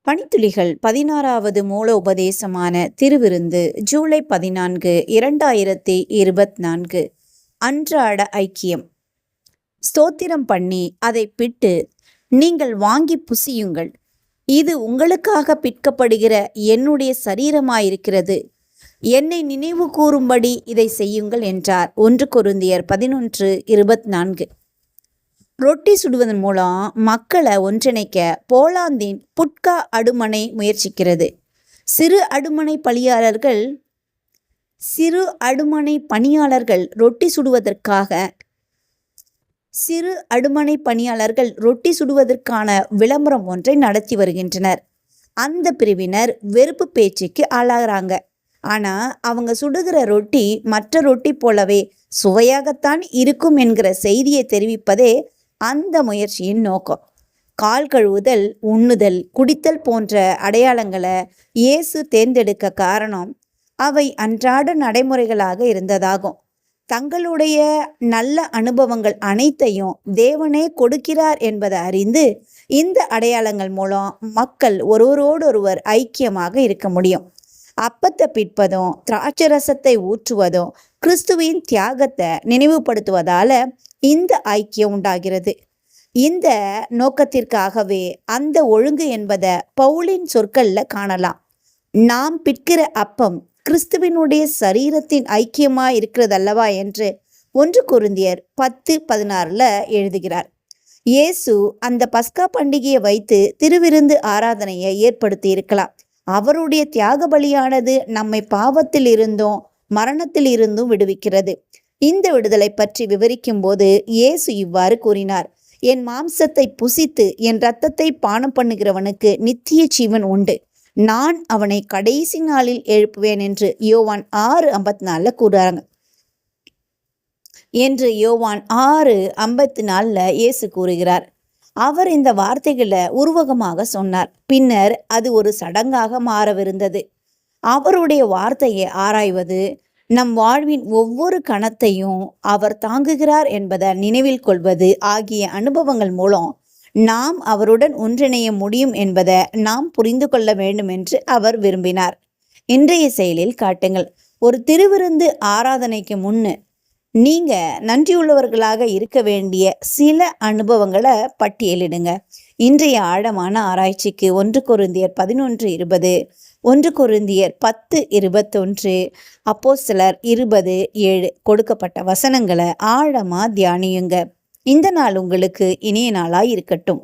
பணித்துளிகள் 16வது மூல உபதேசமான திருவிருந்து ஜூலை 14, 2024. அன்றாட ஐக்கியம். ஸ்தோத்திரம் பண்ணி அதை பிட்டு நீங்கள் வாங்கி புசியுங்கள், இது உங்களுக்காக பிற்கப்படுகிற என்னுடைய சரீரமாயிருக்கிறது, என்னை நினைவு கூறும்படி இதை செய்யுங்கள் என்றார். 1 கொரிந்தியர் 11:24. ரொட்டி சுடுவதன் மூலம் மக்களை ஒன்றிணைக்க போலாந்தின் புட்கா அடுமனை முயற்சிக்கிறது. சிறு அடுமனை பணியாளர்கள் ரொட்டி சுடுவதற்கான விளம்பரம் ஒன்றை நடத்தி வருகின்றனர். அந்த பிரிவினர் வெறுப்பு பேச்சுக்கு ஆளாகிறாங்க. ஆனால் அவங்க சுடுகிற ரொட்டி மற்ற ரொட்டி போலவே சுவையாகத்தான் இருக்கும் என்கிற செய்தியை தெரிவிப்பதே அந்த முயற்சியின் நோக்கம். கால் கழுவுதல், உண்ணுதல், குடித்தல் போன்ற அடையாளங்களை இயேசு தேர்ந்தெடுக்க காரணம் அவை அன்றாட நடைமுறைகளாக இருந்ததாகும். தங்களுடைய நல்ல அனுபவங்கள் அனைத்தையும் தேவனே கொடுக்கிறார் என்பதை அறிந்து இந்த அடையாளங்கள் மூலம் மக்கள் ஒருவரோடொருவர் ஐக்கியமாக இருக்க முடியும். அப்பத்தை பிற்பதும் திராட்சரசத்தை ஊற்றுவதும் கிறிஸ்துவின் தியாகத்தை நினைவுபடுத்துவதால இந்த ஐக்கியம் உண்டாகிறது. இந்த நோக்கத்திற்காகவே அந்த ஒழுங்கு என்பதை பவுலின் சொற்கள்ல காணலாம். நாம் பிற்கிற அப்பம் கிறிஸ்துவினுடைய சரீரத்தின் ஐக்கியமாய் இருக்கிறதல்லவா என்று 1 கொரிந்தியர் 10:16 எழுதுகிறார். இயேசு அந்த பஸ்கா பண்டிகையை வைத்து திருவிருந்து ஆராதனையை ஏற்படுத்தி இருக்கலாம். அவருடைய தியாக பலியானது நம்மை பாவத்தில் இருந்தும் மரணத்தில் இருந்தும் விடுவிக்கிறது. இந்த விடுதலை பற்றி விவரிக்கும் போது இயேசு இவ்வாறு கூறினார்: என் மாம்சத்தை புசித்து என் இரத்தத்தை பானம் பண்ணுகிறவனுக்கு நித்திய ஜீவன் உண்டு, நான் அவனை கடைசி நாளில் எழுப்புவேன் என்று யோவான் 6:54 கூறுறாங்க. என்று யோவான் 6:54 இயேசு கூறுகிறார். அவர் இந்த வார்த்தைகளை உருவகமாக சொன்னார். பின்னர் அது ஒரு சடங்காக மாறவிருந்தது. அவருடைய வார்த்தையை ஆராய்வது, நம் வாழ்வின் ஒவ்வொரு கணத்தையும் அவர் தாங்குகிறார் என்பதை நினைவில் கொள்வது ஆகிய அனுபவங்கள் மூலம் நாம் அவருடன் ஒன்றிணைய முடியும் என்பதை நாம் புரிந்து கொள்ள வேண்டும் என்று அவர் விரும்பினார். இன்றைய செயலில் காட்டுங்கள். ஒரு திருவிருந்து ஆராதனைக்கு முன்னு நீங்க நன்றியுள்ளவர்களாக இருக்க வேண்டிய சில அனுபவங்களை பட்டியலிடுங்க. இன்றைய ஆழமான ஆராய்ச்சிக்கு 1 கொரிந்தியர் 11:20, 1 கொரிந்தியர் 10:21, அப்போஸ்தலர் 20:7 கொடுக்கப்பட்ட வசனங்களை ஆழமா தியானியுங்க. இந்த நாள் உங்களுக்கு இனிய நாளாய் இருக்கட்டும்.